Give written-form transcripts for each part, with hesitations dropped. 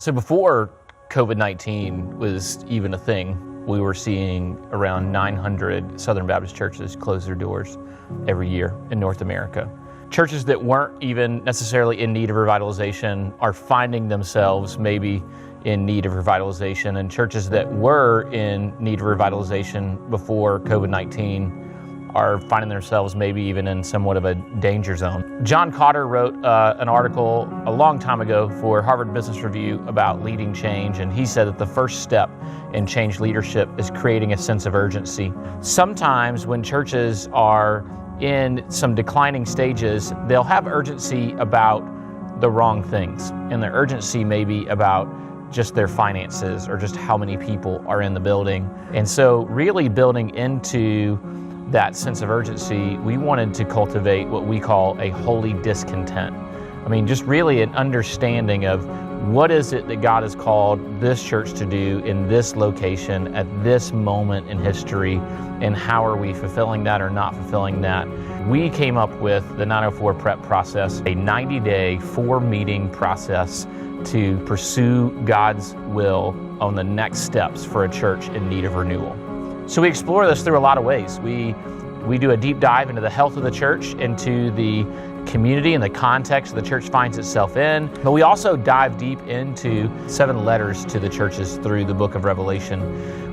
So before COVID-19 was even a thing, we were seeing around 900 Southern Baptist churches close their doors every year in North America. Churches that weren't even necessarily in need of revitalization are finding themselves maybe in need of revitalization, and churches that were in need of revitalization before COVID-19 are finding themselves maybe even in somewhat of a danger zone. John Cotter wrote an article a long time ago for Harvard Business Review about leading change, and he said that the first step in change leadership is creating a sense of urgency. Sometimes when churches are in some declining stages, they'll have urgency about the wrong things, and their urgency may be about just their finances or just how many people are in the building. And so really building into that sense of urgency, we wanted to cultivate what we call a holy discontent. I mean, just really an understanding of what is it that God has called this church to do in this location at this moment in history, and how are we fulfilling that or not fulfilling that. We came up with the 904 prep process, a 90-day, 4-meeting process to pursue God's will on the next steps for a church in need of renewal. So we explore this through a lot of ways. We do a deep dive into the health of the church, into the community and the context the church finds itself in, but we also dive deep into 7 letters to the churches through the book of Revelation,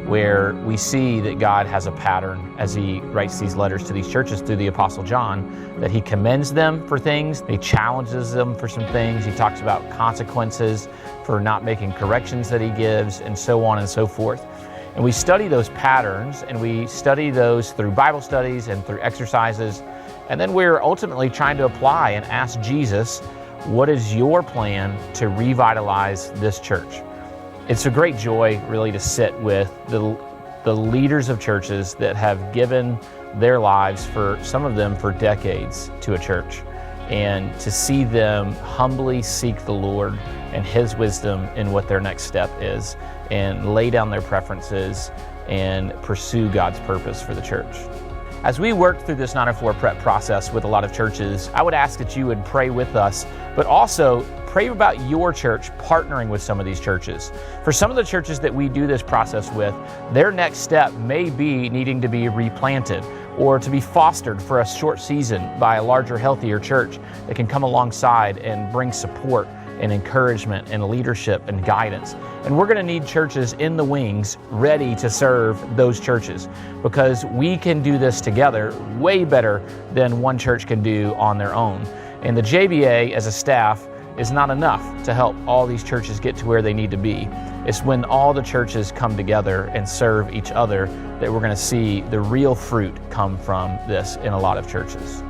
where we see that God has a pattern as he writes these letters to these churches through the Apostle John, that he commends them for things, he challenges them for some things, he talks about consequences for not making corrections that he gives, and so on and so forth. And we study those patterns, and we study those through Bible studies and through exercises. And then we're ultimately trying to apply and ask Jesus, what is your plan to revitalize this church? It's a great joy really to sit with the leaders of churches that have given their lives, for some of them for decades, to a church, and to see them humbly seek the Lord and his wisdom in what their next step is, and lay down their preferences and pursue God's purpose for the church. As we work through this 904 prep process with a lot of churches, I would ask that you would pray with us, but also pray about your church partnering with some of these churches. For some of the churches that we do this process with, their next step may be needing to be replanted or to be fostered for a short season by a larger, healthier church that can come alongside and bring support and encouragement and leadership and guidance. And we're going to need churches in the wings ready to serve those churches, because we can do this together way better than one church can do on their own. And the JBA as a staff is not enough to help all these churches get to where they need to be. It's when all the churches come together and serve each other that we're going to see the real fruit come from this in a lot of churches.